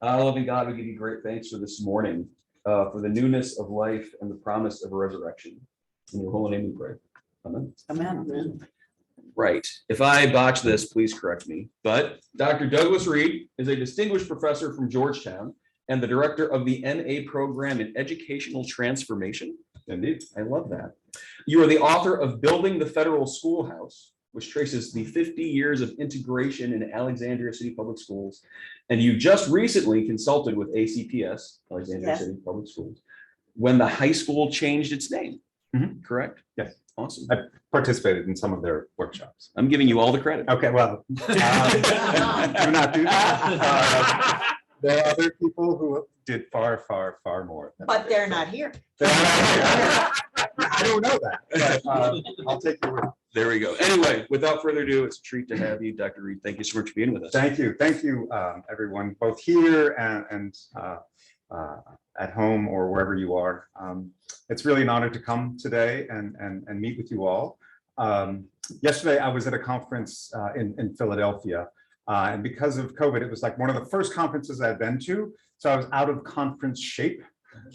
Loving God, we give you great thanks for this morning, for the newness of life and the promise of a resurrection. In your holy name we pray. Amen. Amen. Right. If I botch this, please correct me. But Dr. Douglas Reed is a distinguished professor from Georgetown and the director of the MA program in Educational Transformation. Indeed. I love that. You are the author of Building the Federal Schoolhouse, which traces the 50 years of integration in Alexandria City Public Schools. And you just recently consulted with ACPS, Alexandria City Public Schools, when the high school changed its name. Correct? Yes. Awesome. I participated in some of their workshops. I'm giving you all the credit. Okay, well, do not do that. There are other people who did far, far, far more. But they're not here. I don't know that, but I'll take your word. There we go. Anyway, without further ado, it's a treat to have you, Dr. Reed. Thank you so much for being with us. Thank you, everyone, both here and at home or wherever you are. It's really an honor to come today and meet with you all. Yesterday, I was at a conference in Philadelphia, and because of COVID, it was like one of the first conferences I'd been to, so I was out of conference shape.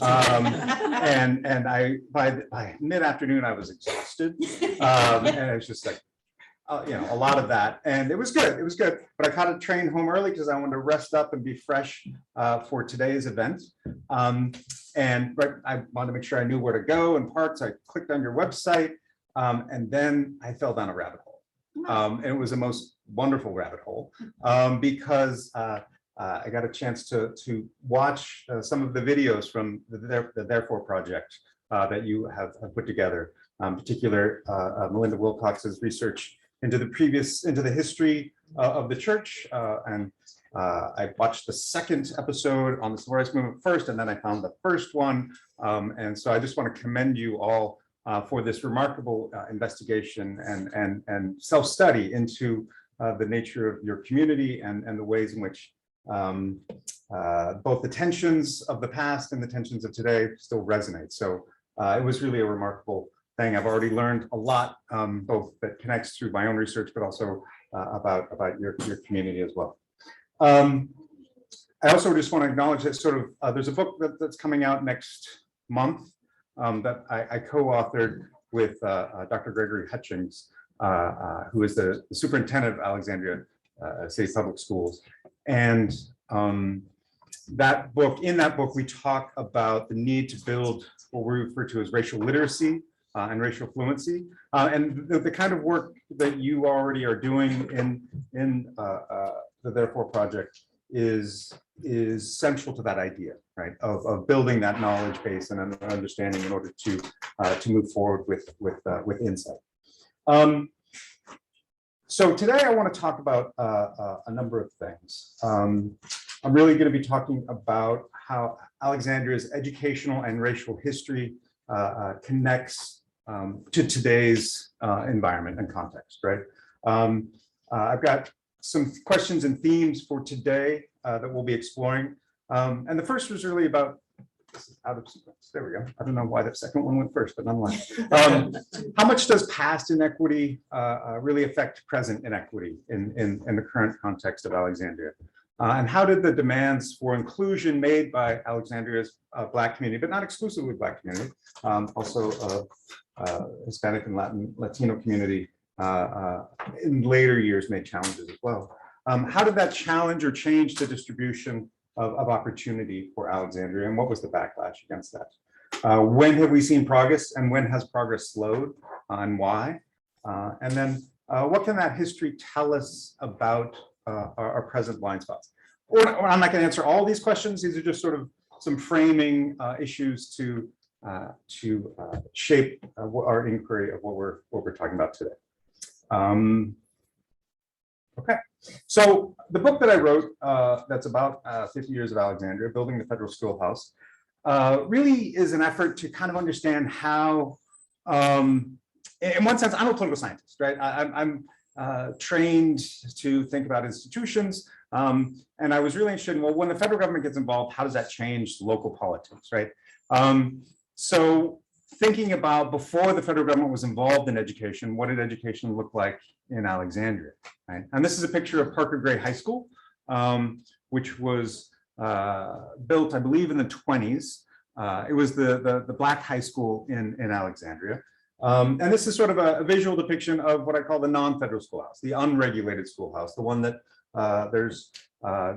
And I by mid-afternoon I was exhausted, and it was just like a lot of that, and it was good, but I caught a train home early because I wanted to rest up and be fresh for today's event. And I wanted to make sure I knew where to go and park, so I clicked on your website, and then I fell down a rabbit hole, and it was the most wonderful rabbit hole, because I got a chance to watch some of the videos from the Therefore project that you have put together, in particular Melinda Wilcox's research into the history of the church, and I watched the second episode on the Civil Rights Movement first, and then I found the first one, and so I just want to commend you all for this remarkable investigation and self-study into the nature of your community and the ways in which both the tensions of the past and the tensions of today still resonate. So it was really a remarkable thing. I've already learned a lot, both that connects through my own research, but also about your community as well. I also just want to acknowledge that there's a book that's coming out next month that I co-authored with Dr. Gregory Hutchings, who is the superintendent of Alexandria City Public Schools. And in that book, we talk about the need to build what we refer to as racial literacy and racial fluency, and the kind of work that you already are doing in the Therefore project is central to that idea, right? Of building that knowledge base and understanding in order to move forward with insight. So today I want to talk about a number of things. I'm really going to be talking about how Alexandria's educational and racial history connects to today's environment and context, right? I've got some questions and themes for today that we'll be exploring. And the first was really about, out of sequence. There we go. I don't know why the second one went first, but nonetheless. How much does past inequity really affect present inequity in the current context of Alexandria? And how did the demands for inclusion made by Alexandria's Black community, but not exclusively Black community, also Hispanic and Latino community in later years made challenges as well? How did that challenge or change the distribution of opportunity for Alexandria, and what was the backlash against that? When have we seen progress, and when has progress slowed, and why? And then what can that history tell us about our present blind spots? Or I'm not going to answer all these questions. These are just sort of some framing issues to shape our inquiry of what we're talking about today. Okay, so the book that I wrote that's about 50 years of Alexandria, Building the Federal Schoolhouse, really is an effort to kind of understand how, in one sense, I'm a political scientist, right? I'm trained to think about institutions, and I was really interested in, well, when the federal government gets involved, how does that change local politics, right? So thinking about before the federal government was involved in education, what did education look like in Alexandria, right? And this is a picture of Parker Gray High School, which was built, I believe, in the 20s. It was the Black high school in Alexandria. And this is sort of a visual depiction of what I call the non-federal schoolhouse, the unregulated schoolhouse, the one that there's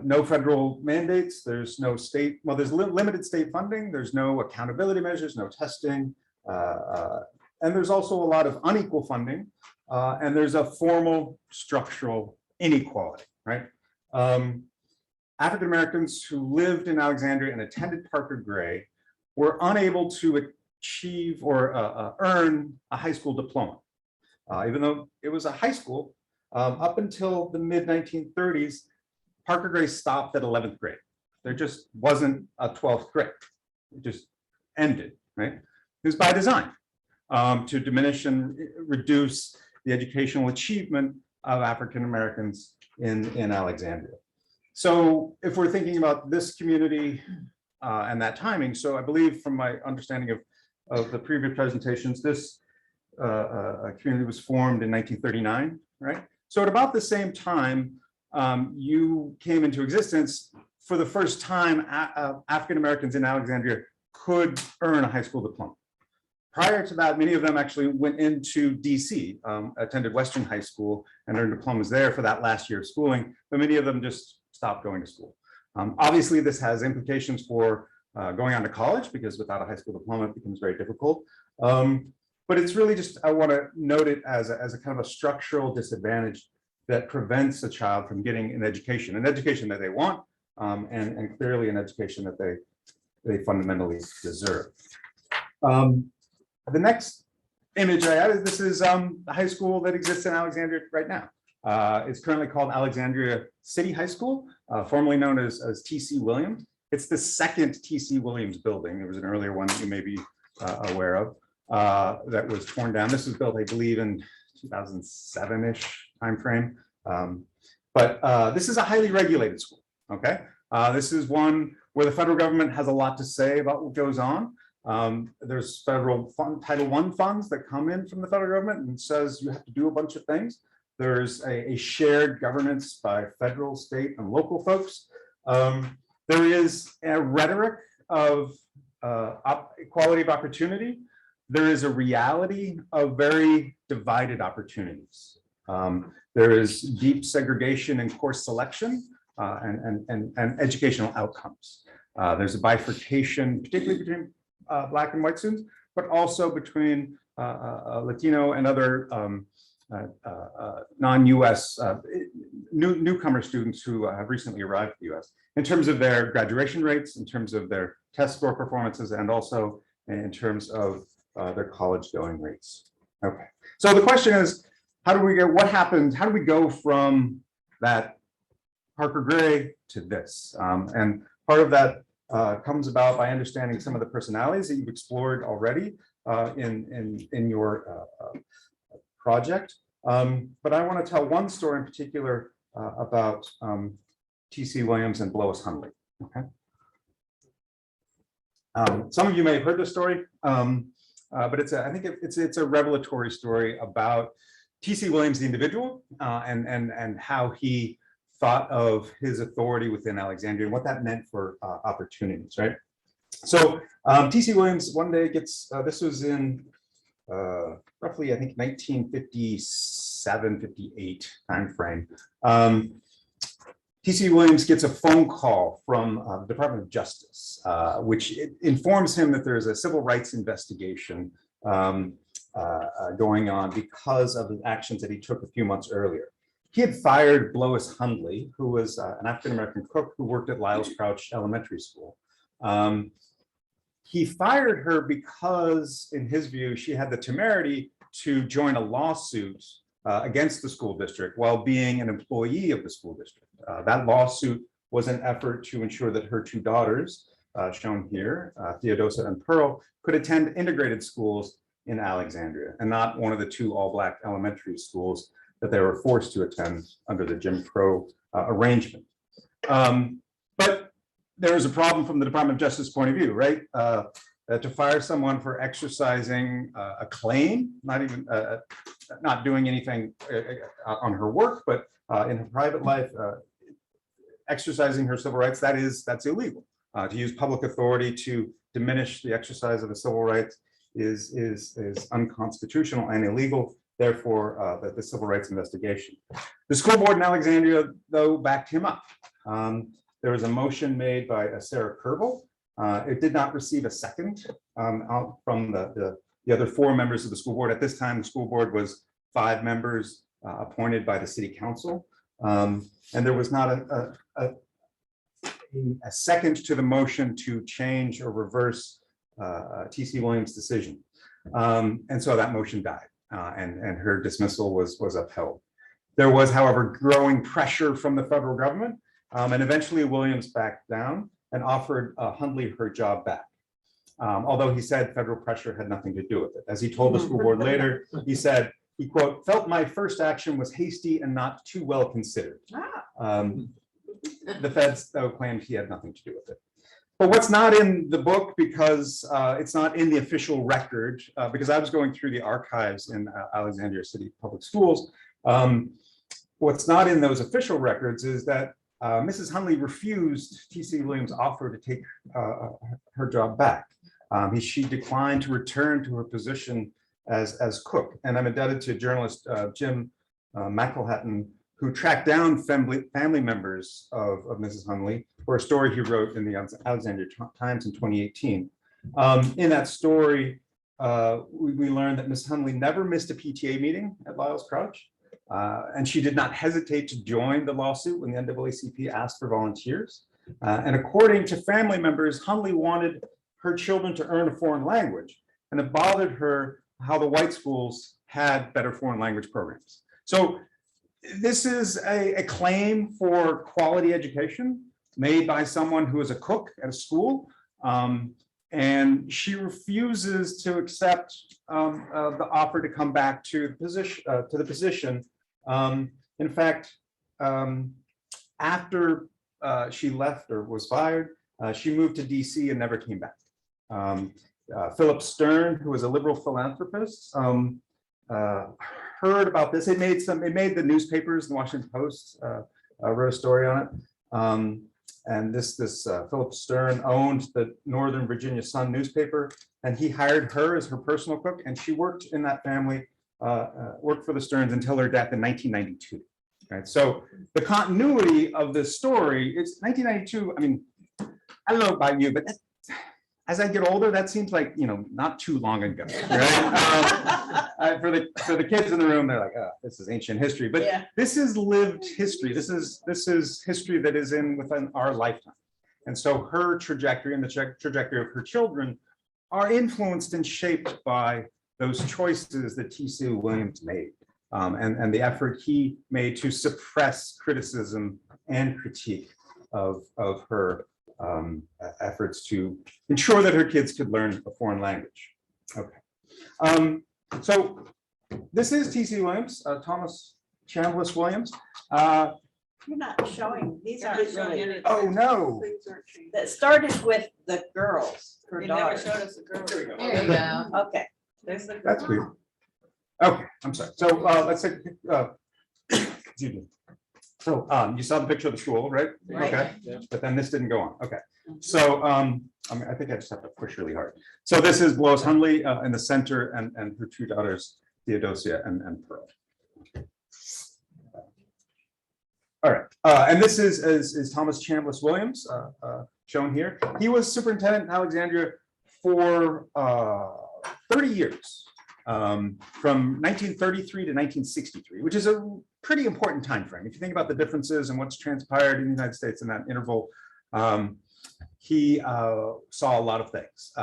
no federal mandates, there's no state, well, there's limited state funding, there's no accountability measures, no testing, and there's also a lot of unequal funding, and there's a formal structural inequality, right? African Americans who lived in Alexandria and attended Parker Gray were unable to achieve or earn a high school diploma. Even though it was a high school, up until the mid-1930s, Parker Gray stopped at 11th grade. There just wasn't a 12th grade. It just ended, right? It was by design to diminish and reduce the educational achievement of African Americans in Alexandria. So if we're thinking about this community and that timing, so I believe from my understanding of the previous presentations, this community was formed in 1939, right? So at about the same time, you came into existence. For the first time, African Americans in Alexandria could earn a high school diploma. Prior to that, many of them actually went into DC, attended Western High School and earned diplomas there for that last year of schooling, but many of them just stopped going to school. Obviously, this has implications for going on to college, because without a high school diploma, it becomes very difficult. But it's really just, I want to note it as a kind of a structural disadvantage that prevents a child from getting an education that they want, and clearly an education that they fundamentally deserve. The next image I added, this is the high school that exists in Alexandria right now. It's currently called Alexandria City High School, formerly known as T.C. Williams. It's the second T.C. Williams building. There was an earlier one that you may be aware of that was torn down. This was built, I believe, in 2007-ish timeframe. But this is a highly regulated school, okay? This is one where the federal government has a lot to say about what goes on. There's federal Title I funds that come in from the federal government and says you have to do a bunch of things. There's a shared governance by federal, state, and local folks. There is a rhetoric of equality of opportunity. There is a reality of very divided opportunities. There is deep segregation in course selection and educational outcomes. There's a bifurcation, particularly between Black and white students, but also between Latino and other non-US newcomer students who have recently arrived to the US, in terms of their graduation rates, in terms of their test score performances, and also in terms of their college going rates. Okay, so the question is, what happened? How do we go from that Parker Gray to this? And part of that comes about by understanding some of the personalities that you've explored already in your project. But I want to tell one story in particular about T.C. Williams and Blois Hundley. Okay. Some of you may have heard this story, but I think it's a revelatory story about T.C. Williams, the individual, and how he thought of his authority within Alexandria and what that meant for opportunities, right? So T.C. Williams one day gets, this was in roughly, I think, 1957, 58 timeframe. T.C. Williams gets a phone call from the Department of Justice, which informs him that there's a civil rights investigation going on because of the actions that he took a few months earlier. He had fired Blois Hundley, who was an African-American cook who worked at Lyles Crouch Elementary School. He fired her because, in his view, she had the temerity to join a lawsuit against the school district while being an employee of the school district. That lawsuit was an effort to ensure that her two daughters, shown here, Theodosia and Pearl, could attend integrated schools in Alexandria and not one of the two all-Black elementary schools that they were forced to attend under the Jim Crow arrangement. But there is a problem from the Department of Justice point of view, right? To fire someone for exercising a claim, not doing anything on her work, but in her private life, exercising her civil rights, that's illegal. To use public authority to diminish the exercise of the civil rights is unconstitutional and illegal. Therefore, the civil rights investigation. The school board in Alexandria, though, backed him up. There was a motion made by Sarah Kerbel. It did not receive a second out from the other 4 members of the school board. At this time, the school board was 5 members appointed by the city council. And there was not a second to the motion to change or reverse T.C. Williams' decision. And so that motion died and her dismissal was upheld. There was, however, growing pressure from the federal government, and eventually Williams backed down and offered Hundley her job back. Although he said federal pressure had nothing to do with it. As he told the school board later, he said, he quote, "Felt my first action was hasty and not too well considered." The feds, though, claimed he had nothing to do with it. But what's not in the book, because it's not in the official record, because I was going through the archives in Alexandria City Public Schools, what's not in those official records is that Mrs. Hundley refused T.C. Williams' offer to take her job back. She declined to return to her position as cook. And I'm indebted to journalist Jim McElhatton, who tracked down family members of Mrs. Hundley for a story he wrote in the Alexandria Times in 2018. In that story, we learned that Ms. Hundley never missed a PTA meeting at Lyles Crouch, and she did not hesitate to join the lawsuit when the NAACP asked for volunteers. And according to family members, Hundley wanted her children to earn a foreign language, and it bothered her how the white schools had better foreign language programs. So this is a claim for quality education made by someone who is a cook at a school, and she refuses to accept the offer to come back to the position. In fact, after she left or was fired, she moved to DC and never came back. Philip Stern, who was a liberal philanthropist, heard about this. It made the newspapers, the Washington Post wrote a story on it. And this Philip Stern owned the Northern Virginia Sun newspaper, and he hired her as her personal cook, and she worked in that family, worked for the Sterns until her death in 1992. Right. So the continuity of this story is 1992. I mean, I don't know about you, but as I get older, that seems like, not too long ago, right? For the kids in the room, they're like, "Oh, this is ancient history," but yeah, this is lived history. This is history that is within our lifetime, and so her trajectory and the trajectory of her children are influenced and shaped by those choices that T.C. Williams made, and the effort he made to suppress criticism and critique of her efforts to ensure that her kids could learn a foreign language. Okay, so this is T.C. Williams, Thomas Chambliss Williams. You're not showing, these aren't really. Oh, no. That started with the girls, her You never daughters. showed us the girl. There you go. Okay, there's the. That's girl. weird. Okay, I'm sorry. So let's say, excuse me. So you saw the picture of the school, right? Right. Okay, but then this didn't go on. Okay, so I think I just have to push really hard. So this is Lois Hundley in the center, and her 2 daughters, Theodosia and Pearl. All right, and this is Thomas Chambliss Williams, shown here. He was superintendent in Alexandria for 30 years. From 1933 to 1963, which is a pretty important time frame. If you think about the differences and what's transpired in the United States in that interval, he saw a lot of things.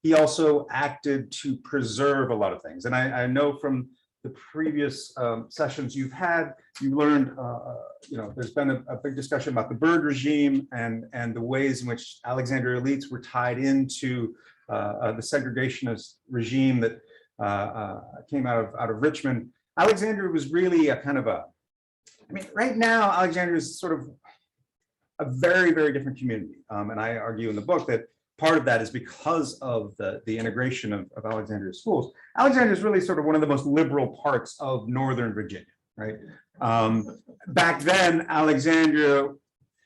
He also acted to preserve a lot of things. And I know from the previous sessions you've had, you learned, there's been a big discussion about the Byrd regime and the ways in which Alexandria elites were tied into the segregationist regime that came out of Richmond. Alexandria was really a kind of right now, Alexandria is sort of a very, very different community. And I argue in the book that part of that is because of the integration of Alexandria schools. Alexandria is really sort of one of the most liberal parts of Northern Virginia, right? Back then, Alexandria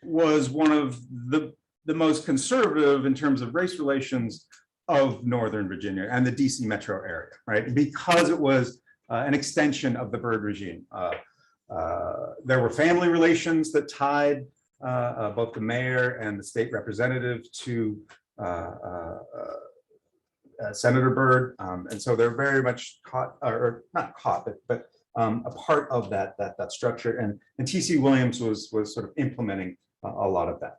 was one of the most conservative in terms of race relations of Northern Virginia and the DC metro area, right? Because it was an extension of the Byrd regime. There were family relations that tied both the mayor and the state representative to Senator Byrd, and so they're very much caught, or not caught, but a part of that structure. And T.C. Williams was sort of implementing a lot of that.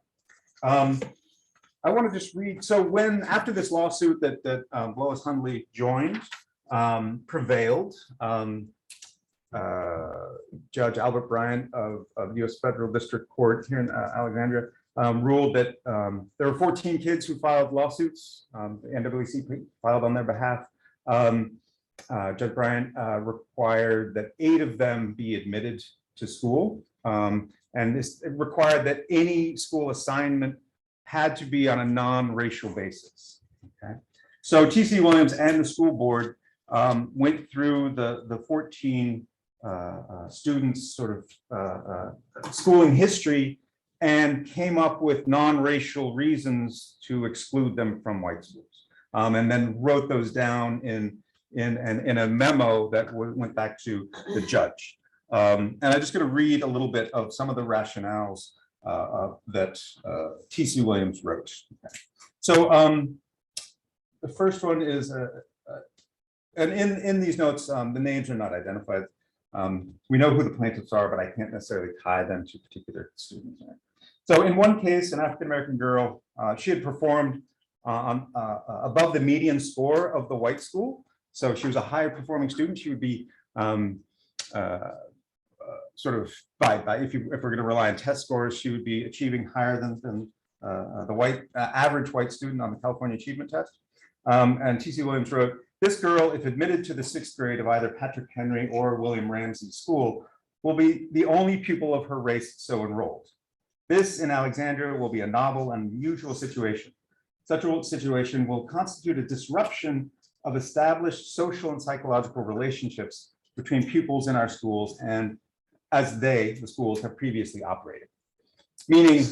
I want to just read. So when after this lawsuit that Lois Hundley joined prevailed, Judge Albert Bryant of U.S. Federal District Court here in Alexandria ruled that there were 14 kids who filed lawsuits. The NAACP filed on their behalf. Judge Bryant required that 8 of them be admitted to school, and this required that any school assignment had to be on a non-racial basis. Okay, so T.C. Williams and the school board went through the 14 students' sort of schooling history and came up with non-racial reasons to exclude them from white schools, and then wrote those down in a memo that went back to the judge. And I'm just going to read a little bit of some of the rationales that T.C. Williams wrote. Okay. So the first one is, and in these notes, the names are not identified. We know who the plaintiffs are, but I can't necessarily tie them to particular students. Right? So in one case, an African-American girl, she had performed above the median score of the white school. So she was a higher performing student. She would be sort of if we're going to rely on test scores, she would be achieving higher than the average white student on the California Achievement Test. And T.C. Williams wrote, "This girl, if admitted to the 6th grade of either Patrick Henry or William Ramsey School, will be the only pupil of her race so enrolled. This in Alexandria will be a novel and unusual situation. Such a situation will constitute a disruption of established social and psychological relationships between pupils in our schools and as the schools have previously operated." Meaning,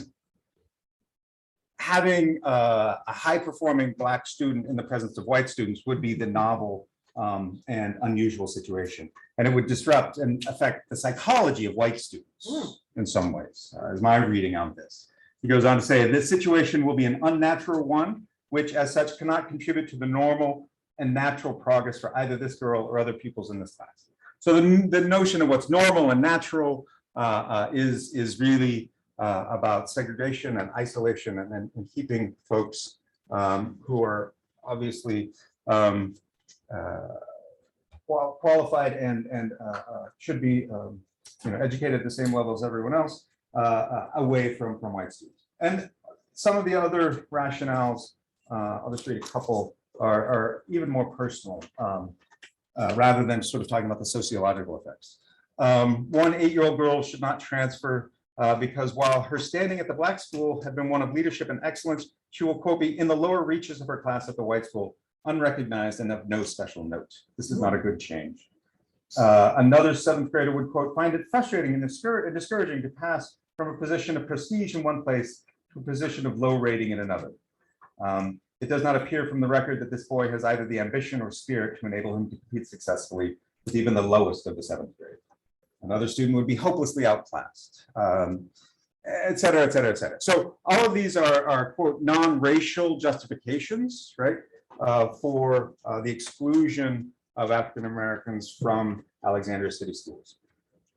having a high-performing Black student in the presence of white students would be the novel and unusual situation. And it would disrupt and affect the psychology of white students in some ways, is my reading on this. He goes on to say, "This situation will be an unnatural one, which as such cannot contribute to the normal and natural progress for either this girl or other pupils in this class." So the notion of what's normal and natural is really about segregation and isolation and keeping folks who are obviously qualified and should be educated at the same level as everyone else away from white students. And some of the other rationales, I'll just read a couple, are even more personal, rather than sort of talking about the sociological effects. One 8-year-old girl should not transfer because while her standing at the Black school had been one of leadership and excellence, she will, quote, be in the lower reaches of her class at the white school, unrecognized and of no special note. This is not a good change. Another 7th grader would, quote, find it frustrating and discouraging to pass from a position of prestige in one place to a position of low rating in another. It does not appear from the record that this boy has either the ambition or spirit to enable him to compete successfully with even the lowest of the 7th grade. Another student would be hopelessly outclassed, et cetera, et cetera, et cetera. So all of these are quote, non-racial justifications, right, for the exclusion of African Americans from Alexandria City schools.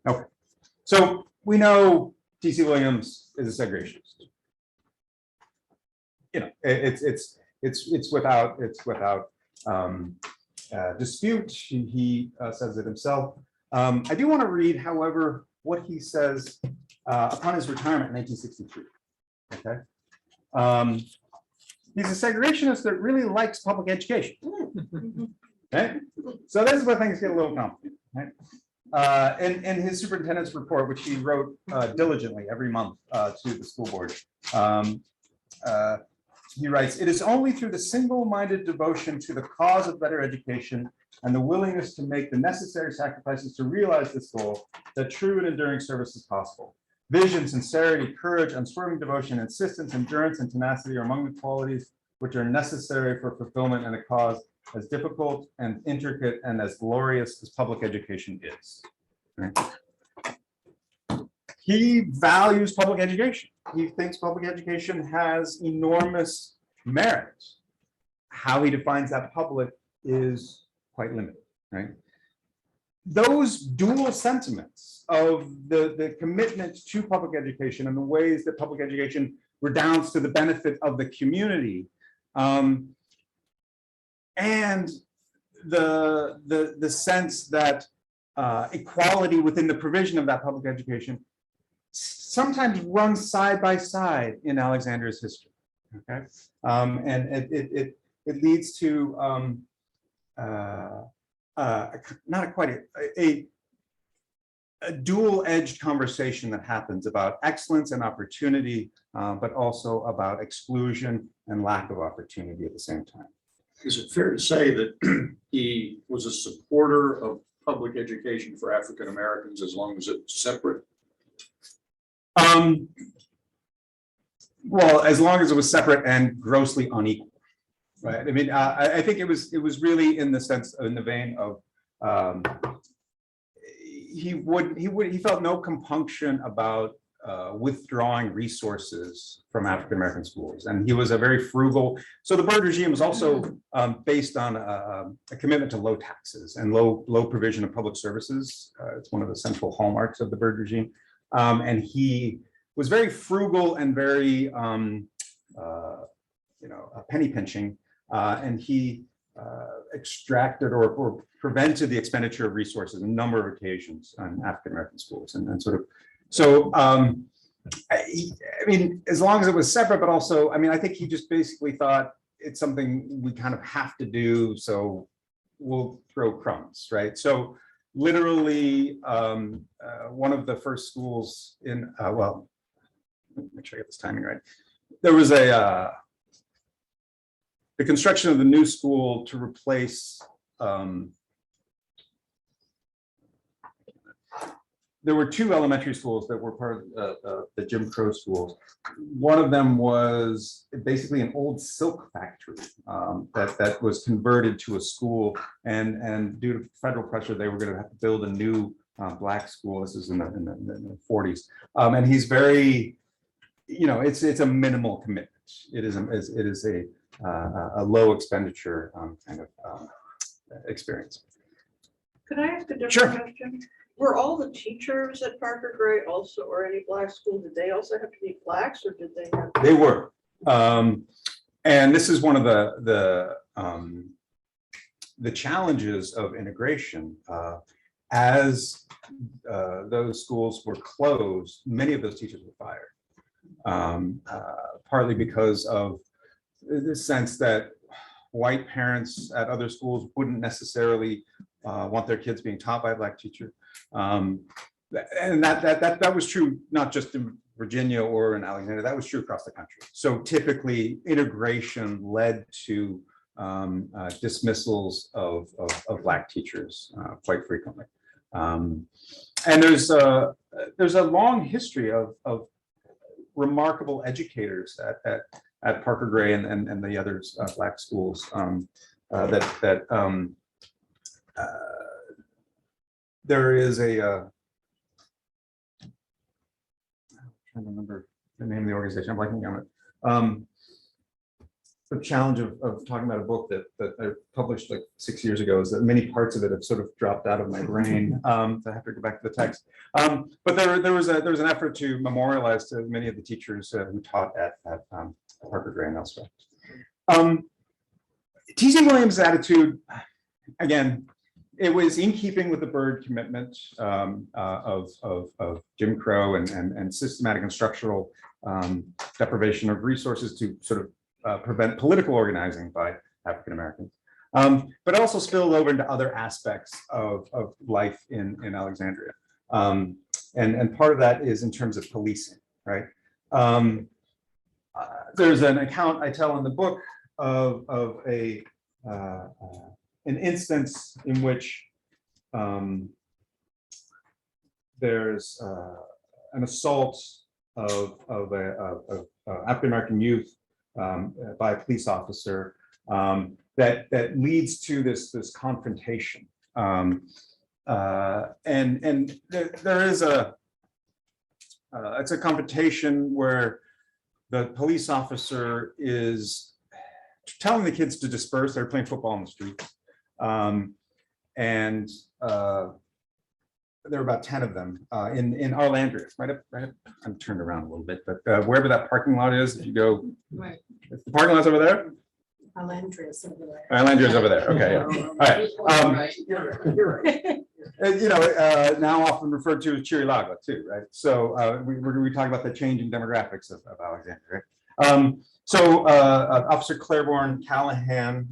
Okay, so we know T.C. Williams is a segregationist. You know, it's without dispute. He says it himself. I do want to read, however, what he says upon his retirement in 1963. Okay, he's a segregationist that really likes public education. Okay, so this is where things get a little complicated. Right? In his superintendent's report, which he wrote diligently every month to the school board, he writes, "It is only through the single-minded devotion to the cause of better education and the willingness to make the necessary sacrifices to realize this goal that true and enduring service is possible. Vision, sincerity, courage, unswerving devotion, insistence, endurance, and tenacity are among the qualities which are necessary for fulfillment in a cause as difficult and intricate and as glorious as public education is. Right? He values public education. He thinks public education has enormous merit. How he defines that public is quite limited, right? Those dual sentiments of the commitment to public education and the ways that public education redounds to the benefit of the community, and the sense that equality within the provision of that public education sometimes runs side by side in Alexandria's history. Okay, and it leads to not quite a dual-edged conversation that happens about excellence and opportunity, but also about exclusion and lack of opportunity at the same time. Is it fair to say that he was a supporter of public education for African Americans as long as it's separate? Well, as long as it was separate and grossly unequal, right? I mean, I think it was really in the sense, in the vein of he felt no compunction about withdrawing resources from African American schools, and he was a very frugal. So the Byrd regime was also based on a commitment to low taxes and low provision of public services. It's one of the central hallmarks of the Byrd regime, and he was very frugal and very penny pinching, and he extracted or prevented the expenditure of resources on a number of occasions on African American schools, and sort of. So, I mean, as long as it was separate, but also, I mean, I think he just basically thought it's something we kind of have to do, so we'll throw crumbs, right? So, literally, one of the first schools in, well, let me make sure I get this timing right. There was the construction of the new school to replace. There were two elementary schools that were part of the Jim Crow schools. One of them was basically an old silk factory that was converted to a school, and due to federal pressure, they were going to have to build a new black school. This is in the 40s, and he's very, it's a minimal commitment. It is a low expenditure kind of experience. Could I ask a different Sure. question? Were all the teachers at Parker Gray also, or any black school, did they also have to be blacks, or did they have? They were, and this is one of the challenges of integration. As those schools were closed, many of those teachers were fired, partly because of the sense that white parents at other schools wouldn't necessarily want their kids being taught by a black teacher. And that was true not just in Virginia or in Alexandria, that was true across the country. So typically integration led to dismissals of black teachers quite frequently. And there's a long history of remarkable educators at Parker Gray and the other black schools there is a I'm trying to remember the name of the organization. I'm blanking on it. The challenge of talking about a book that I published like 6 years ago is that many parts of it have sort of dropped out of my brain. So I have to go back to the text. But there was an effort to memorialize to many of the teachers who taught at Parker Gray and elsewhere. T.C. Williams' attitude, again, it was in keeping with the Byrd commitment of Jim Crow and systematic and structural deprivation of resources to sort of prevent political organizing by African Americans, but also spilled over into other aspects of life in Alexandria. And part of that is in terms of policing, right? There's an account I tell in the book of an instance in which there's an assault of African American youth by a police officer that leads to this confrontation. And there is it's a confrontation where the police officer is telling the kids to disperse. They're playing football in the streets. There were about 10 of them in Alexandria, right up, I'm turned around a little bit, but wherever that parking lot is, if you go, Right. the parking lot's over there? Alexandria's over there. Alexandria's over there, okay, yeah. All right. You're right. Now often referred to as Chirilaga too, right? So we talk about the changing demographics of Alexandria. Officer Claiborne Callahan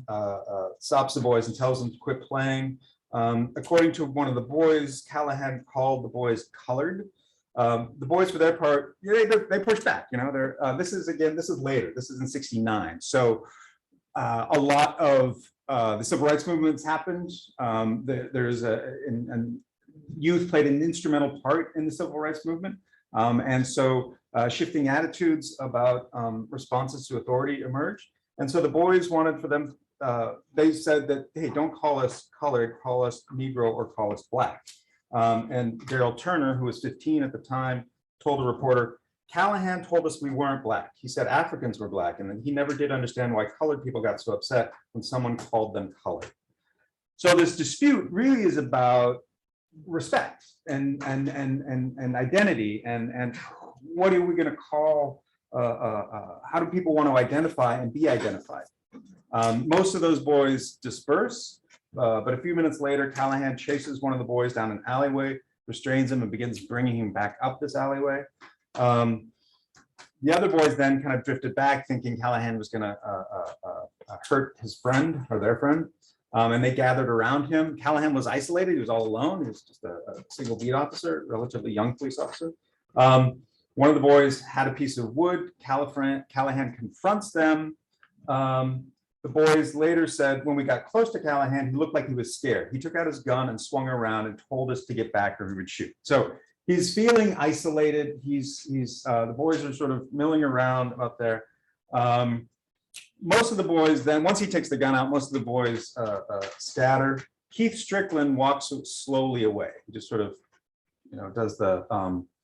stops the boys and tells them to quit playing. According to one of the boys, Callahan called the boys colored. The boys, for their part, they push back. This is later. This is in '69. So a lot of the civil rights movements happened. There's youth played an instrumental part in the civil rights movement, and so shifting attitudes about responses to authority emerged. And so the boys wanted for them. They said that, hey, don't call us colored, call us Negro or call us Black. And Daryl Turner, who was 15 at the time, told a reporter, Callahan told us we weren't Black. He said Africans were Black, and he never did understand why colored people got so upset when someone called them colored. So this dispute really is about respect and identity and what are we going to call, how do people want to identify and be identified? Most of those boys disperse, but a few minutes later, Callahan chases one of the boys down an alleyway, restrains him, and begins bringing him back up this alleyway. The other boys then kind of drifted back, thinking Callahan was going to hurt his friend or their friend, and they gathered around him. Callahan was isolated; he was all alone. He was just a single beat officer, relatively young police officer. One of the boys had a piece of wood. Callahan confronts them. The boys later said, when we got close to Callahan, he looked like he was scared. He took out his gun and swung around and told us to get back or he would shoot. So he's feeling isolated. The boys are sort of milling around up there. Most of the boys then, once he takes the gun out, most of the boys scatter. Keith Strickland walks slowly away. He just sort of, does the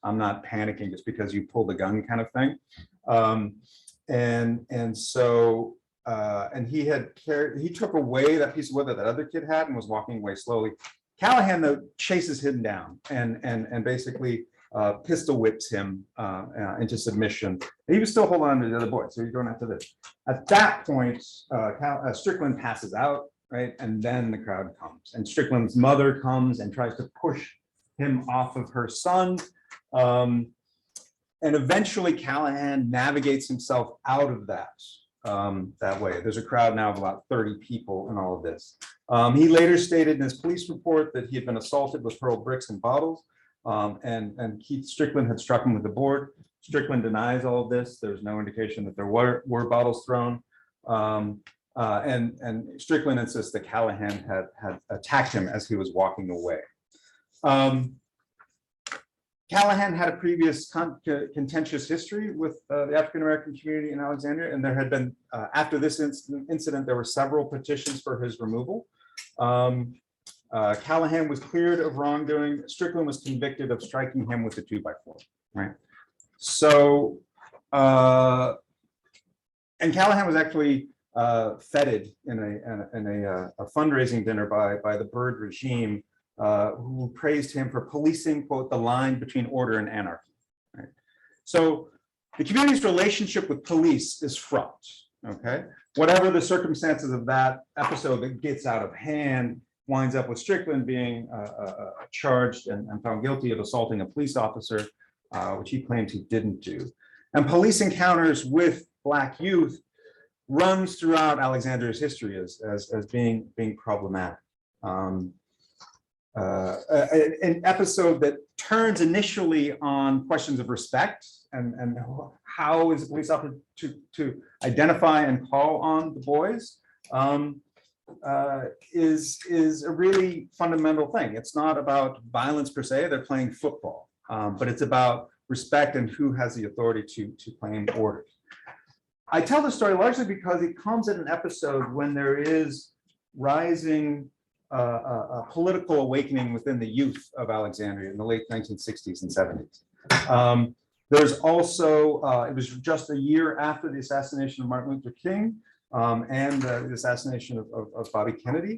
I'm not panicking just because you pulled the gun kind of thing. And he took away that piece of wood that other kid had and was walking away slowly. Callahan, though, chases him down and basically pistol whips him into submission. And he was still holding on to the other boy, so he's going after this. At that point, Strickland passes out, right? And then the crowd comes. And Strickland's mother comes and tries to push him off of her son. And eventually Callahan navigates himself out of that way. There's a crowd now of about 30 people in all of this. He later stated in his police report that he had been assaulted with hurled bricks and bottles, and Keith Strickland had struck him with a board. Strickland denies all of this. There's no indication that there were bottles thrown. And Strickland insists that Callahan had attacked him as he was walking away. Callahan had a previous contentious history with the African-American community in Alexandria, and there had been, after this incident, there were several petitions for his removal. Callahan was cleared of wrongdoing. Strickland was convicted of striking him with a 2x4, right? So, and Callahan was actually feted in a fundraising dinner by the Byrd regime, who praised him for policing, quote, the line between order and anarchy. Right? So the community's relationship with police is fraught, okay? Whatever the circumstances of that episode that gets out of hand winds up with Strickland being charged and found guilty of assaulting a police officer, which he claimed he didn't do. And police encounters with Black youth runs throughout Alexandria's history as being problematic. An episode that turns initially on questions of respect and how is a police officer to identify and call on the boys is a really fundamental thing. It's not about violence per se, they're playing football, but it's about respect and who has the authority to claim order. I tell the story largely because it comes at an episode when there is rising a political awakening within the youth of Alexandria in the late 1960s and 70s. There's also, it was just a year after the assassination of Martin Luther King and the assassination of Bobby Kennedy.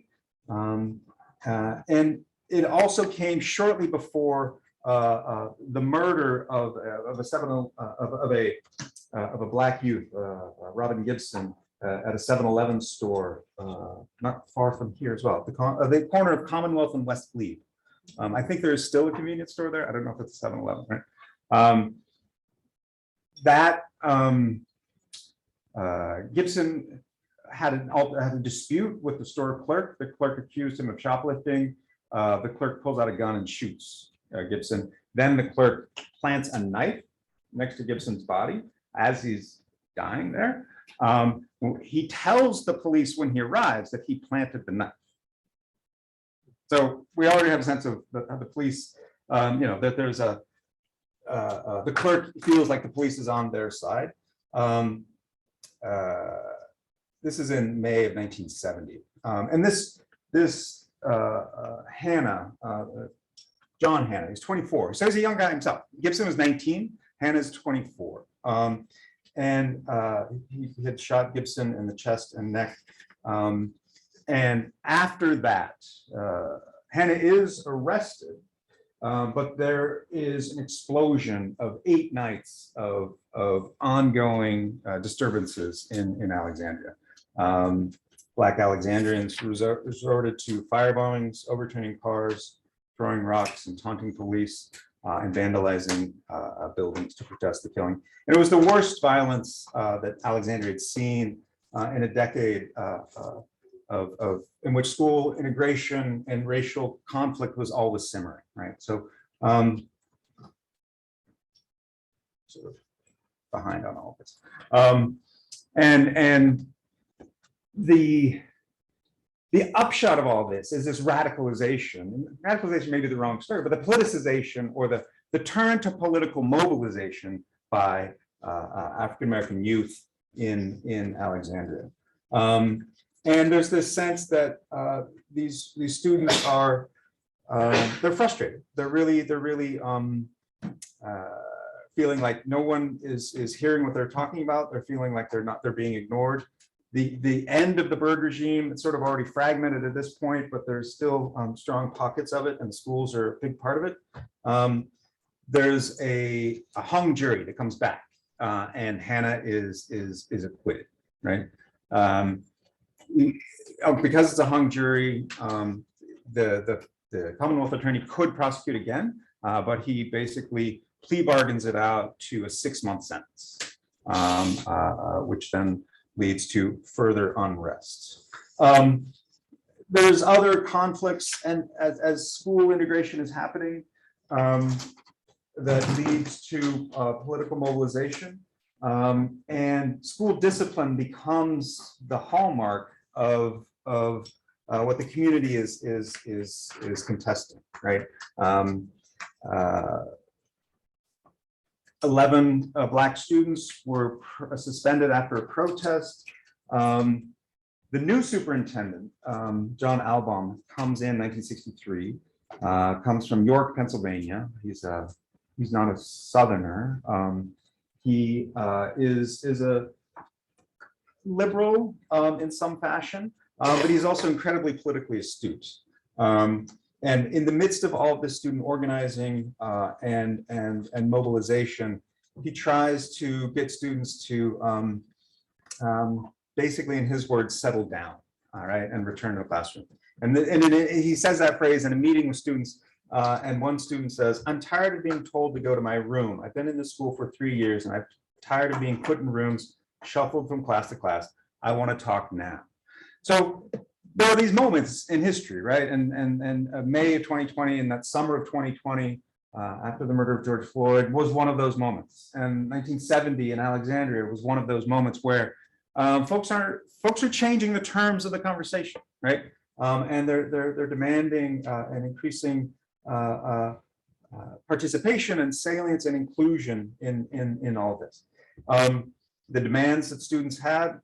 And it also came shortly before the murder of a Black youth, Robin Gibson, at a 7-Eleven store not far from here as well, the corner of Commonwealth and West Glebe. I think there is still a convenience store there. I don't know if it's a 7-Eleven, right? Gibson had a dispute with the store clerk. The clerk accused him of shoplifting. The clerk pulls out a gun and shoots Gibson. Then the clerk plants a knife next to Gibson's body as he's dying there. He tells the police when he arrives that he planted the knife. So we already have a sense of the police, that there's the clerk feels like the police is on their side. This is in May of 1970. And this Hannah, John Hannah, he's 24. So he's a young guy himself. Gibson was 19, Hannah's 24. And he had shot Gibson in the chest and neck. And after that, Hannah is arrested, but there is an explosion of 8 nights of ongoing disturbances in Alexandria. Black Alexandrians resorted to firebombings, overturning cars, throwing rocks and taunting police, and vandalizing buildings to protest the killing. And it was the worst violence that Alexandria had seen in a decade in which school integration and racial conflict was always simmering, right? So sort of behind on all of this. And the upshot of all this is this radicalization. Radicalization may be the wrong story, but the politicization or the turn to political mobilization by African-American youth in Alexandria. And there's this sense that these students are they're frustrated. They're really feeling like no one is hearing what they're talking about. They're feeling like they're being ignored. The end of the Berg regime, it's sort of already fragmented at this point, but there's still strong pockets of it, and schools are a big part of it. There's a hung jury that comes back, and Hannah is acquitted, right? Because it's a hung jury, the Commonwealth attorney could prosecute again, but he basically plea bargains it out to a 6-month sentence, which then leads to further unrest. There's other conflicts, and as school integration is happening, that leads to political mobilization, and school discipline becomes the hallmark of what the community is contesting, right? 11 Black students were suspended after a protest. The new superintendent, John Albaum, comes in 1963, comes from York, Pennsylvania. He's not a Southerner. He is a liberal in some fashion, but he's also incredibly politically astute. And in the midst of all of this student organizing and mobilization, he tries to get students to basically, in his words, settle down, all right, and return to the classroom. And he says that phrase in a meeting with students, and one student says, "I'm tired of being told to go to my room. I've been in this school for 3 years, and I'm tired of being put in rooms, shuffled from class to class. I want to talk now." So there are these moments in history, right? And May of 2020 and that summer of 2020, after the murder of George Floyd, was one of those moments. And 1970 in Alexandria was one of those moments where folks are changing the terms of the conversation, right? And they're demanding an increasing participation and salience and inclusion in all of this. The demands that students had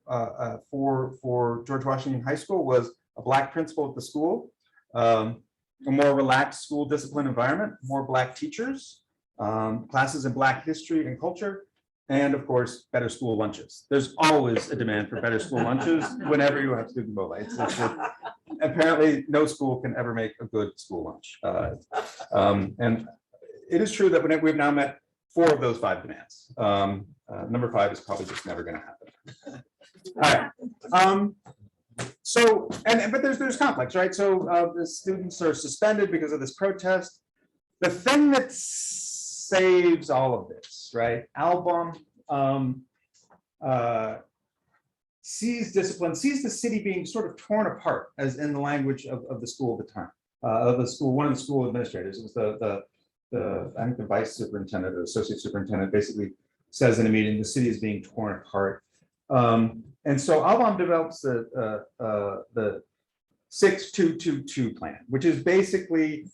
for George Washington High School was a Black principal at the school, a more relaxed school discipline environment, more Black teachers, classes in Black history and culture, and of course, better school lunches. There's always a demand for better school lunches whenever you have student mobility. Apparently, no school can ever make a good school lunch. And it is true that we've now met 4 of those 5 demands. Number 5 is probably just never going to happen. All right. But there's conflicts, right? So the students are suspended because of this protest. The thing that saves all of this, right? Albaum sees discipline, sees the city being sort of torn apart, as in the language of the school at the time, of the school. One of the school administrators, it was I think the vice superintendent or associate superintendent, basically says in a meeting the city is being torn apart. And so Albaum develops the 6222 plan, which is basically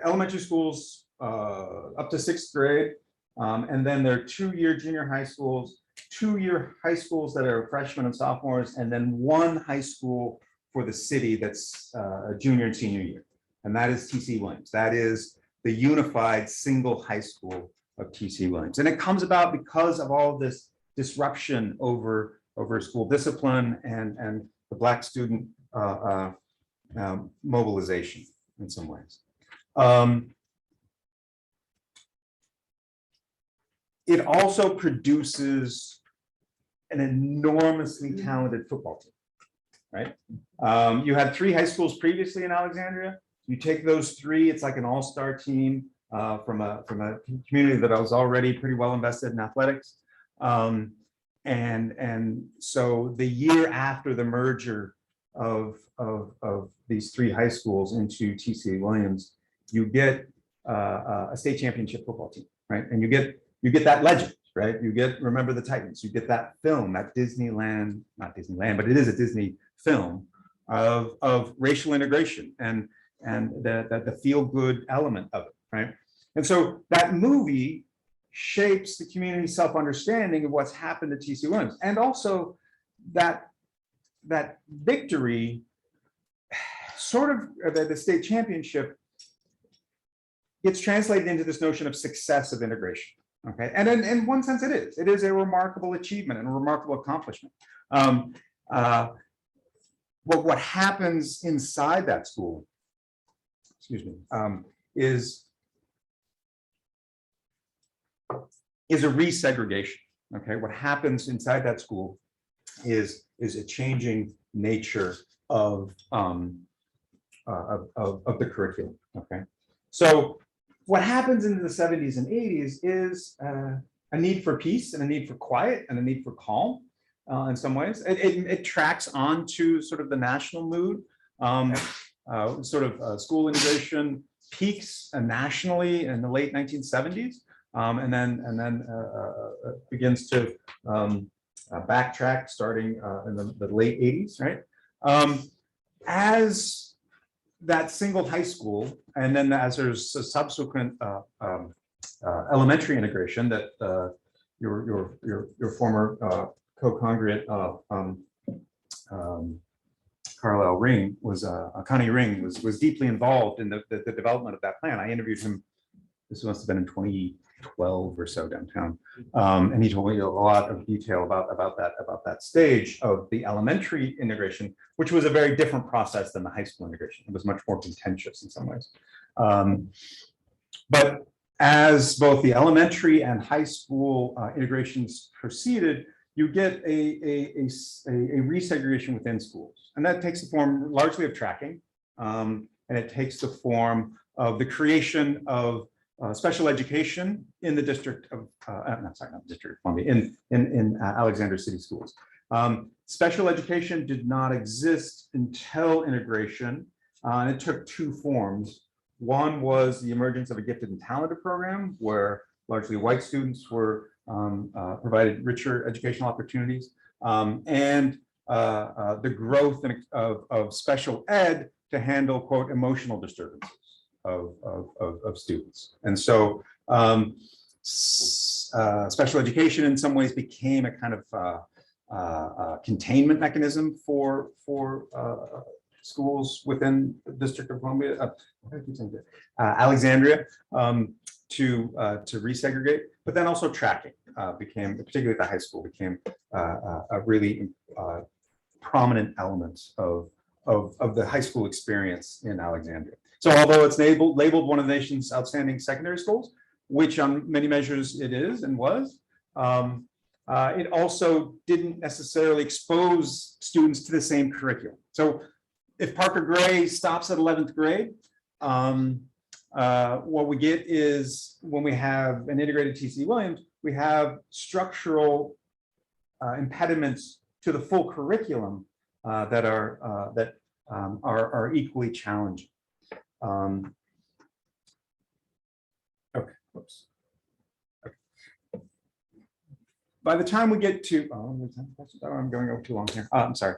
elementary schools up to 6th grade, and then there are 2-year junior high schools, 2-year high schools that are freshmen and sophomores, and then 1 high school for the city that's a junior and senior year, and that is T.C. Williams. That is the unified single high school of T.C. Williams, and it comes about because of all of this disruption over school discipline and the Black student mobilization in some ways. It also produces an enormously talented football team, right? You had 3 high schools previously in Alexandria. You take those 3, it's like an all-star team from a community that was already pretty well invested in athletics. And so the year after the merger of these 3 high schools into T.C. Williams, you get a state championship football team, right? And you get that legend, right? You get Remember the Titans. You get that film, that Disneyland, not Disneyland, but it is a Disney film of racial integration and the feel-good element of it, right? And so that movie shapes the community's self-understanding of what's happened to T.C. Williams, and also that victory, sort of the state championship, gets translated into this notion of success of integration. Okay, and in one sense, it is a remarkable achievement and a remarkable accomplishment. What happens inside that school, excuse me, is a resegregation. Okay, what happens inside that school is a changing nature of the curriculum. Okay, so what happens in the 70s and 80s is a need for peace and a need for quiet and a need for calm. In some ways, it tracks on to sort of the national mood. School integration peaks nationally in the late 1970s. And then begins to backtrack starting in the late 80s, right? As that single high school, and then as there's a subsequent elementary integration that your former co-congregate Carlisle Ring Connie Ring was deeply involved in the development of that plan. I interviewed him. This must have been in 2012 or so downtown, and he told me a lot of detail about that stage of the elementary integration, which was a very different process than the high school integration. It was much more contentious in some ways. But as both the elementary and high school integrations proceeded, you get a resegregation within schools, and that takes the form largely of tracking, and it takes the form of the creation of special education in the District of not District of Columbia, in Alexandria City Schools. Special education did not exist until integration, and it took 2 forms. One was the emergence of a gifted and talented program, where largely white students were provided richer educational opportunities, and the growth of special ed to handle, quote, emotional disturbances. of students. And so special education in some ways became a kind of containment mechanism for schools within the District of Columbia, Alexandria, to resegregate, but then also tracking became, particularly at the high school, became a really prominent element of the high school experience in Alexandria. So although it's labeled one of the nation's outstanding secondary schools, which on many measures it is and was, it also didn't necessarily expose students to the same curriculum. So if Parker Gray stops at 11th grade, what we get is, when we have an integrated T.C. Williams, we have structural impediments to the full curriculum that are equally challenging. Okay, whoops. Okay. By the time we get to, I'm going over too long here. I'm sorry.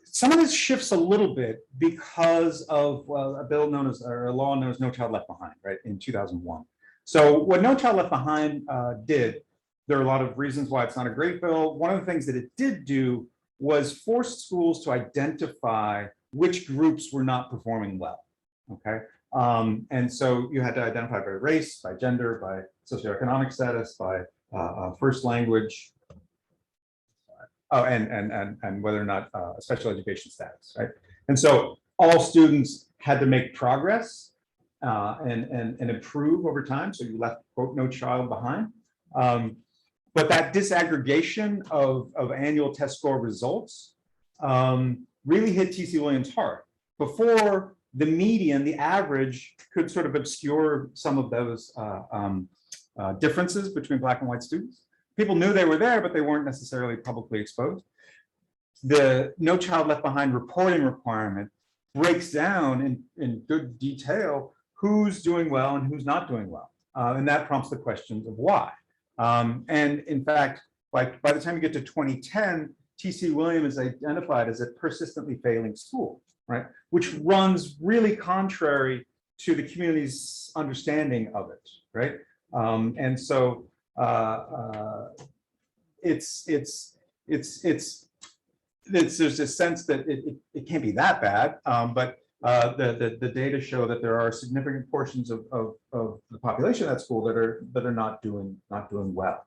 Some of this shifts a little bit because of a bill known as, or a law known as No Child Left Behind, right, in 2001. So what No Child Left Behind did, there are a lot of reasons why it's not a great bill. One of the things that it did do was force schools to identify which groups were not performing well, okay? And so you had to identify by race, by gender, by socioeconomic status, by first language, and whether or not special education status, right? And so all students had to make progress and improve over time. So you left, quote, no child behind. But that disaggregation of annual test score results really hit T.C. Williams hard. Before, the median, the average, could sort of obscure some of those differences between Black and white students. People knew they were there, but they weren't necessarily publicly exposed. The No Child Left Behind reporting requirement breaks down in good detail who's doing well and who's not doing well. And that prompts the questions of why. And in fact, by the time you get to 2010, T.C. Williams is identified as a persistently failing school, right? Which runs really contrary to the community's understanding of it, right? And so there's this sense that it can't be that bad, but the data show that there are significant portions of the population of that school that are not doing well,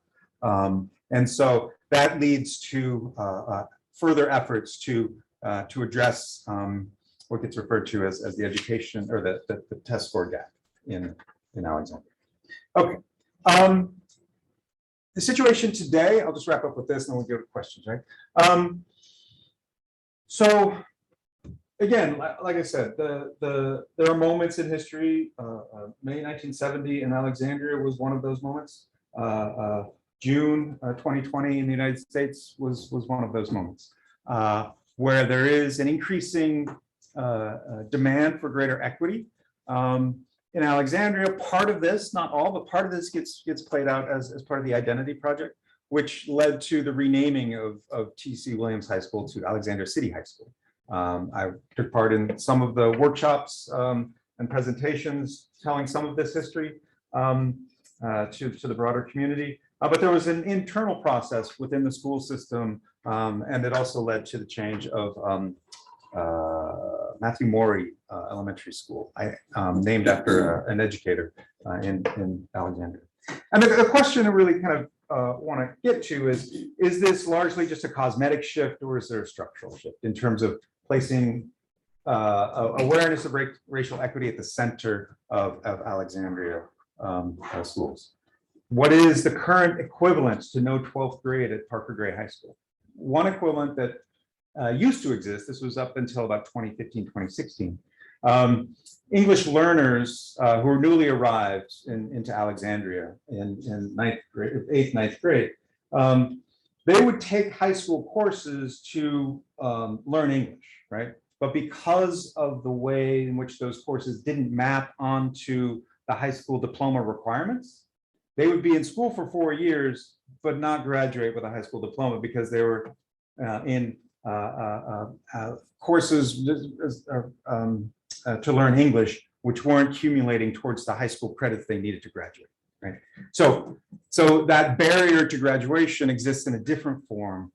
and so that leads to further efforts to address what gets referred to as the education or the test score gap in Alexandria. Okay. The situation today, I'll just wrap up with this and then we'll go to questions, right? So again, like I said, there are moments in history. May 1970 in Alexandria was one of those moments. June 2020 in the United States was one of those moments, where there is an increasing demand for greater equity. In Alexandria, part of this, not all, but part of this gets played out as part of the Identity Project, which led to the renaming of T.C. Williams High School to Alexandria City High School. I took part in some of the workshops and presentations telling some of this history to the broader community. But there was an internal process within the school system, and it also led to the change of Matthew Morey Elementary School, named after an educator in Alexandria. And the question I really kind of want to get to is this largely just a cosmetic shift, or is there a structural shift in terms of placing awareness of racial equity at the center of Alexandria schools? What is the current equivalent to no 12th grade at Parker Gray High School? One equivalent that used to exist, this was up until about 2015, 2016. English learners who were newly arrived into Alexandria in 8th, 9th grade, they would take high school courses to learn English, right? But because of the way in which those courses didn't map onto the high school diploma requirements, they would be in school for 4 years, but not graduate with a high school diploma because they were in courses to learn English, which weren't accumulating towards the high school credits they needed to graduate, right? So that barrier to graduation exists in a different form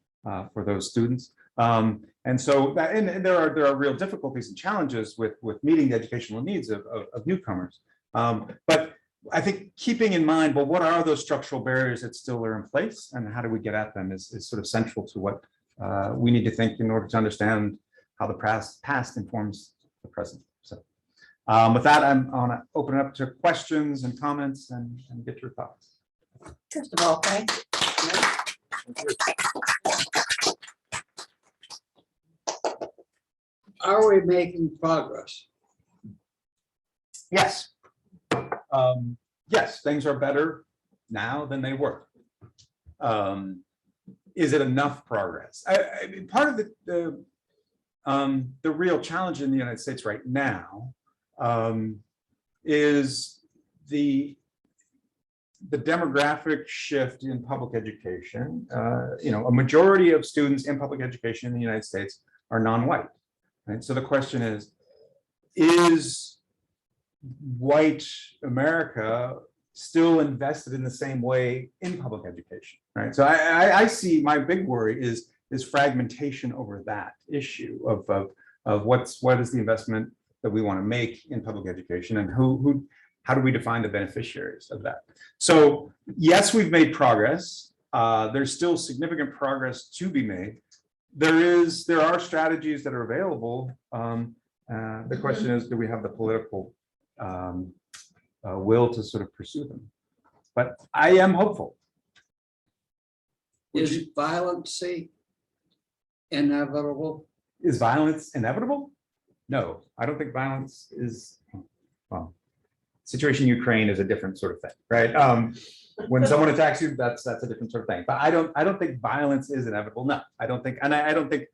for those students. And so that, and there are real difficulties and challenges with meeting the educational needs of newcomers. But I think keeping in mind, well, what are those structural barriers that still are in place, and how do we get at them is sort of central to what we need to think in order to understand how the past informs the present. So with that, I'm going to open it up to questions and comments and get your thoughts. First of all, thank you. Are we making progress? Yes. Yes, things are better now than they were. Is it enough progress? I mean, part of the real challenge in the United States right now is the demographic shift in public education. A majority of students in public education in the United States are non-white. Right? So the question is white America still invested in the same way in public education? Right. So I see my big worry is fragmentation over that issue of what is the investment that we want to make in public education, and how do we define the beneficiaries of that? So yes, we've made progress. There's still significant progress to be made. There are strategies that are available. The question is, do we have the political will to sort of pursue them? But I am hopeful. Is violence inevitable? Is violence inevitable? No, I don't think violence is, well, situation in Ukraine is a different sort of thing, right? When someone attacks you, that's a different sort of thing. But I don't think violence is inevitable. No, I don't think, and I don't think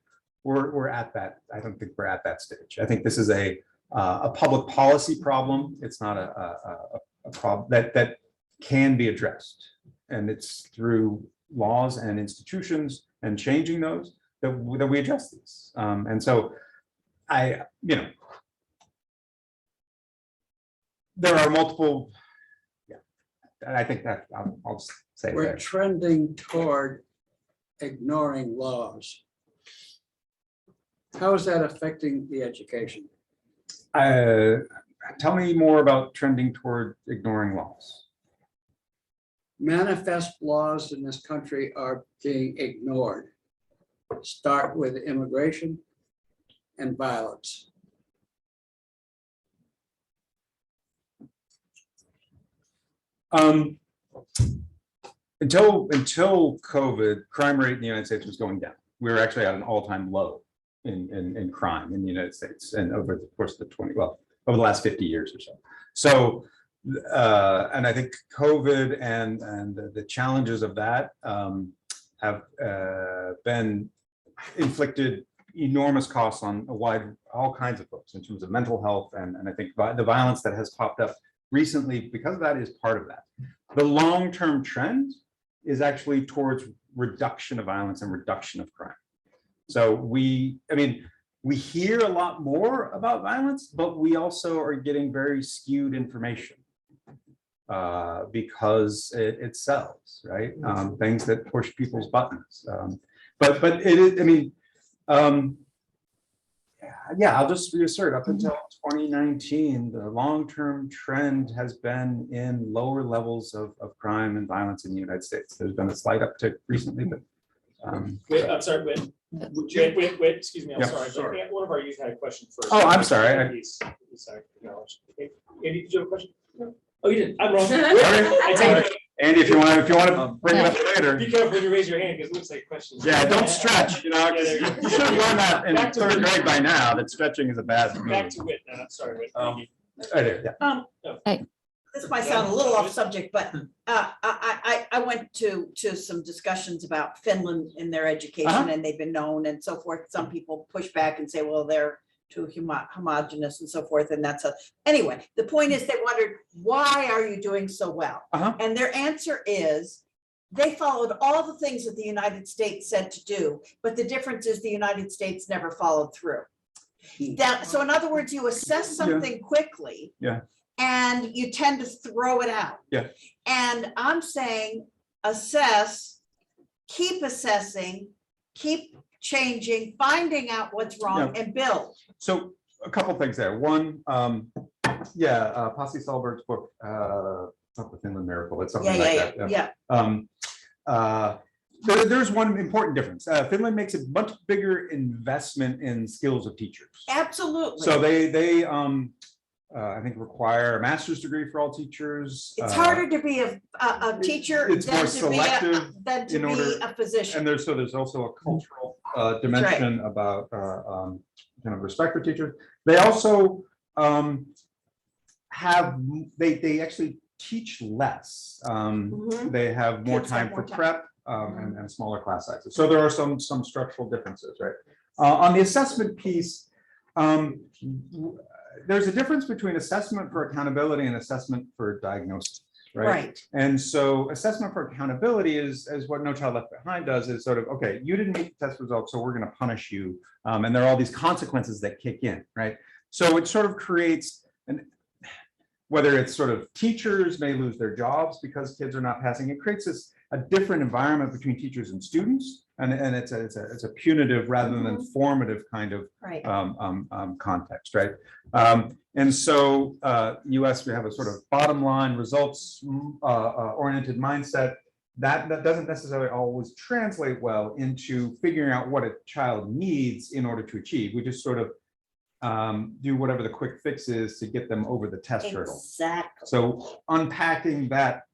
we're at that. I don't think we're at that stage. I think this is a public policy problem. It's not a problem that can be addressed, and it's through laws and institutions and changing those that we address these. And so there are multiple. Yeah, I think that I'll say We're there. trending toward ignoring laws. How is that affecting the education? Tell me more about trending toward ignoring laws. Manifest laws in this country are being ignored. Start with immigration and violence. Until COVID, crime rate in the United States was going down. We were actually at an all-time low in crime in the United States, and over the course of over the last 50 years or so. So, and I think COVID and the challenges of that have been inflicted enormous costs on all kinds of folks in terms of mental health, and I think the violence that has popped up recently because of that is part of that. The long-term trend is actually towards reduction of violence and reduction of crime. So we hear a lot more about violence, but we also are getting very skewed information because it sells, right? Things that push people's buttons. But it is, yeah, I'll just reassert, up until 2019, the long-term trend has been in lower levels of crime and violence in the United States. There's been a slight uptick recently, but Wait, I'm sorry, wait, excuse me, I'm Yeah, sorry. sorry. One of our youth had a question first. Oh, I'm sorry. He's sorry. Acknowledged. Okay. Andy, did you have a question? No. Oh, you didn't. I'm wrong. Sorry. I take it. Andy, if you want to bring it up later. Be careful when you raise your hand because it looks like a question. Yeah, don't stretch, you know, Yeah, there you go. you should have learned that in Back to third Whit. grade by now, that stretching is a bad move. Back to Whit now. Sorry, Whit. Right there, yeah. This might sound a little off subject, but I went to some discussions about Finland in their education, and they've been known and so forth. Some people push back and say, well, they're too homogenous and so forth, and that's anyway, the point is they wondered, why are you doing so well? And their answer is they followed all the things that the United States said to do, but the difference is the United States never followed through. That, so in other words, you assess something quickly. Yeah. And you tend to throw it out. Yeah. And I'm saying, assess, keep assessing, keep changing, finding out what's wrong and build. So a couple things there. One, Pasi Sahlberg's book, not the Finland Miracle, it's something like that. There's one important difference. Finland makes a much bigger investment in skills of teachers. Absolutely. So they I think require a master's degree for all teachers. It's harder to be a teacher It's more selective than to be a physician. And there's also a cultural dimension about kind of respect for teachers. They also they actually teach less. They have more Kids time have for more time. prep and smaller class sizes. So there are some structural differences, right? On the assessment piece, there's a difference between assessment for accountability and assessment for diagnosis, right? And so assessment for accountability is what No Child Left Behind does, is sort of, okay, you didn't meet the test results, so we're going to punish you. And there are all these consequences that kick in, right? So it sort of creates whether it's sort of teachers may lose their jobs because kids are not passing, it creates a different environment between teachers and students. And it's a punitive rather than formative kind of context, right? And so US, we have a sort of bottom line results oriented mindset that doesn't necessarily always translate well into figuring out what a child needs in order to achieve. We just sort of do whatever the quick fix is to get them over the test hurdle. Exactly. So unpacking that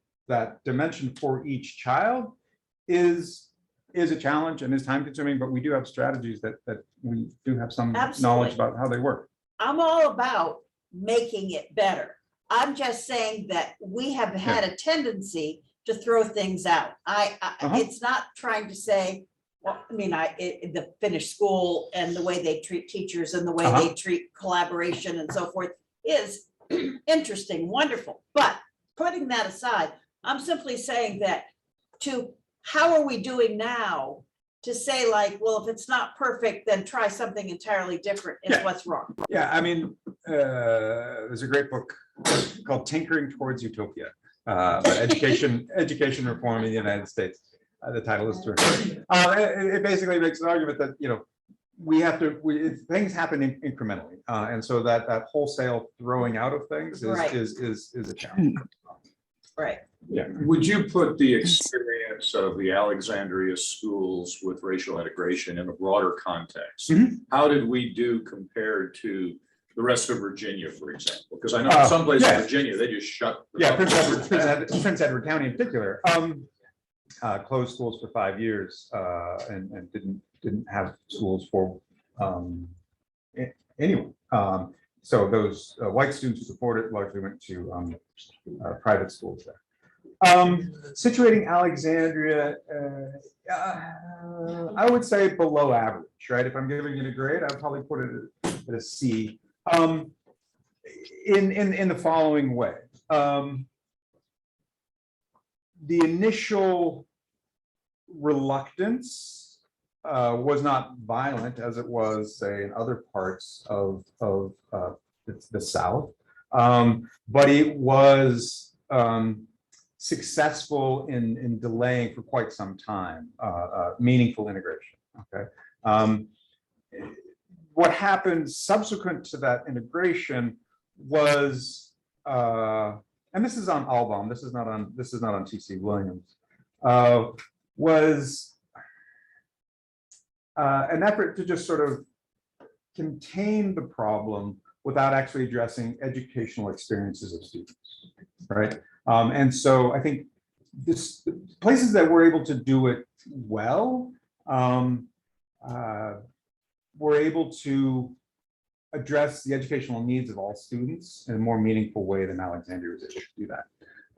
dimension for each child is a challenge and is time consuming, but we do have strategies that we do have some knowledge about how they work. I'm all about making it better. I'm just saying that we have had a tendency to throw things out. It's not trying to say, well, I mean, the Finnish school and the way they treat teachers and the way they treat collaboration and so forth is interesting, wonderful. But putting that aside, I'm simply saying that how are we doing now to say like, well, if it's not perfect, then try something entirely different is what's wrong. Yeah, I mean, there's a great book called Tinkering Towards Utopia, education reform in the United States. The title is terrific. It basically makes an argument that, you know, things happen incrementally. And so that wholesale throwing out of things is a challenge. Right. Yeah. Would you put the experience of the Alexandria schools with racial integration in a broader context? How did we do compared to the rest of Virginia, for example? Because I know in some places in Virginia, they just shut. Prince Edward County in particular closed schools for 5 years and didn't have schools for anyone. So those white students who supported it largely went to private schools there. Situating Alexandria, I would say below average, right? If I'm giving it a grade, I'd probably put it at a C. In the following way. The initial reluctance was not violent as it was, say, in other parts of the South, but it was successful in delaying for quite some time meaningful integration. Okay, what happened subsequent to that integration was, and this is on Albaum, this is not on T.C. Williams, was an effort to just sort of contain the problem without actually addressing educational experiences of students, right? And so I think places that were able to do it well were able to address the educational needs of all students in a more meaningful way than Alexandria was able to do that.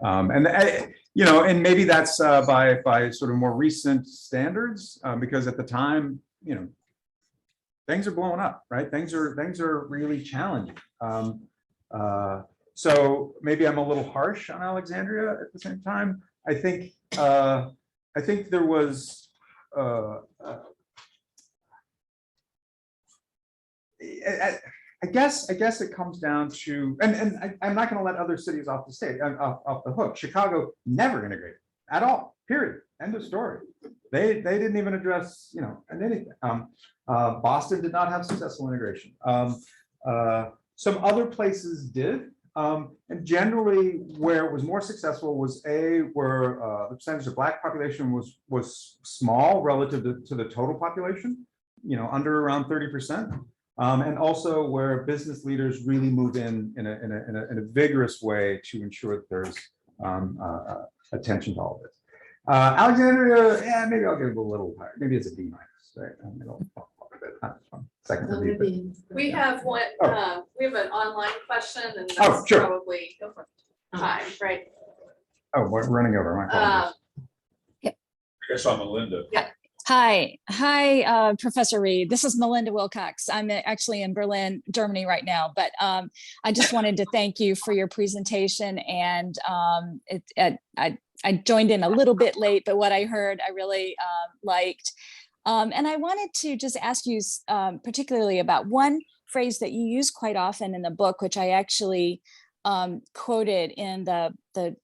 And maybe that's by sort of more recent standards, because at the time, things are blowing up, right? Things are really challenging. So maybe I'm a little harsh on Alexandria at the same time. I think I think there was I guess it comes down to, and I'm not going to let other cities off off the hook. Chicago never integrated at all, period. End of story. They didn't even address, anything. Boston did not have successful integration. Some other places did. And generally where it was more successful was where the percentage of Black population was small relative to the total population, under around 30%. And also where business leaders really move in a vigorous way to ensure that there's attention to all of this. Alexandria, yeah, maybe I'll give it a little higher. Maybe it's a D-, right? Second to B. We have one, Oh. we have an online question and Oh, that's sure. probably time, right? Oh, we're running over. My apologies. I guess I'm Melinda. Hi, Professor Reed. This is Melinda Wilcox. I'm actually in Berlin, Germany right now, but I just wanted to thank you for your presentation. And I joined in a little bit late, but what I heard I really liked. And I wanted to just ask you particularly about one phrase that you use quite often in the book, which I actually quoted in the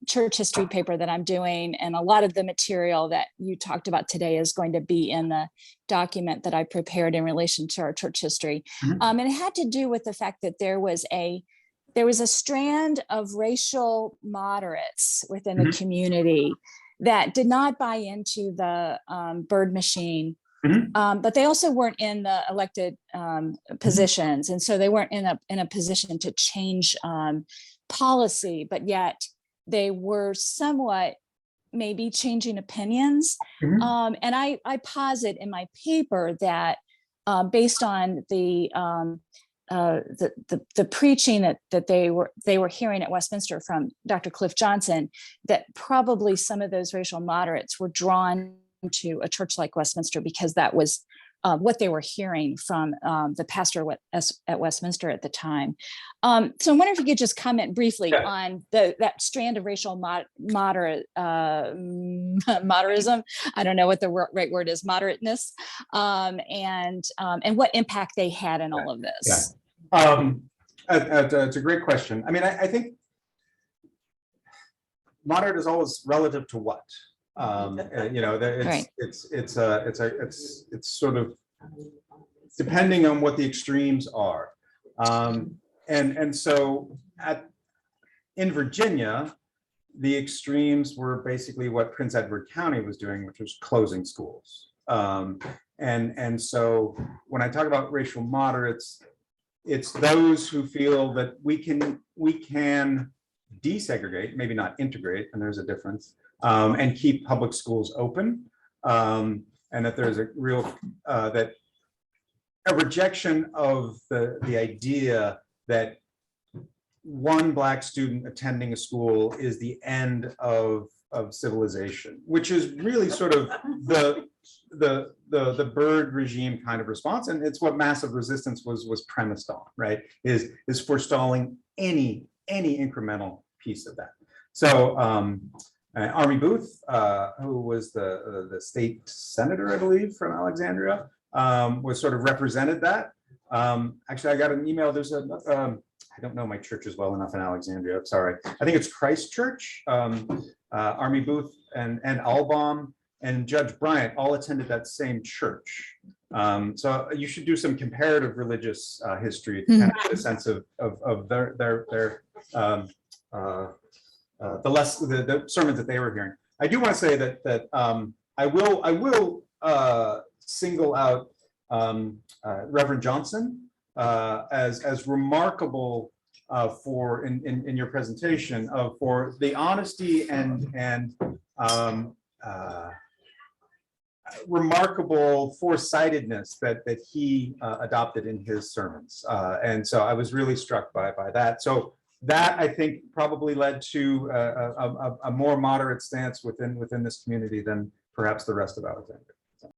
church history paper that I'm doing. And a lot of the material that you talked about today is going to be in the document that I prepared in relation to our church history. And it had to do with the fact that there was a strand of racial moderates within the community that did not buy into the bird machine. But they also weren't in the elected positions, and so they weren't in a position to change policy, but yet they were somewhat maybe changing opinions. And I posit in my paper that based on the preaching that they were hearing at Westminster from Dr. Cliff Johnson, that probably some of those racial moderates were drawn to a church like Westminster because that was what they were hearing from the pastor at Westminster at the time. So I wonder if you could just comment briefly on that strand of racial moderism. I don't know what the right word is, moderateness, and what impact they had in all of this. It's a great question. I mean, I think moderate is always relative to what. It's sort of depending on what the extremes are. And so in Virginia, the extremes were basically what Prince Edward County was doing, which was closing schools. And so when I talk about racial moderates, it's those who feel that we can desegregate, maybe not integrate, and there's a difference, and keep public schools open, and that there's a real that a rejection of the idea that one Black student attending a school is the end of civilization, which is really sort of the bird regime kind of response, and it's what massive resistance was premised on, right? Is forestalling any incremental piece of that. So Army Booth, who was the state senator, I believe, from Alexandria, was sort of represented that. Actually, I got an email. There's I don't know my churches well enough in Alexandria. I'm sorry. I think it's Christ Church. Army Booth and Albaum and Judge Bryant all attended that same church. So you should do some comparative religious history to kind of get a sense of their the sermons that they were hearing. I do want to say that I will single out Reverend Johnson as remarkable for in your presentation for the honesty and remarkable foresightedness that he adopted in his sermons, and so I was really struck by that. So that, I think, probably led to a more moderate stance within this community than perhaps the rest of Alexandria.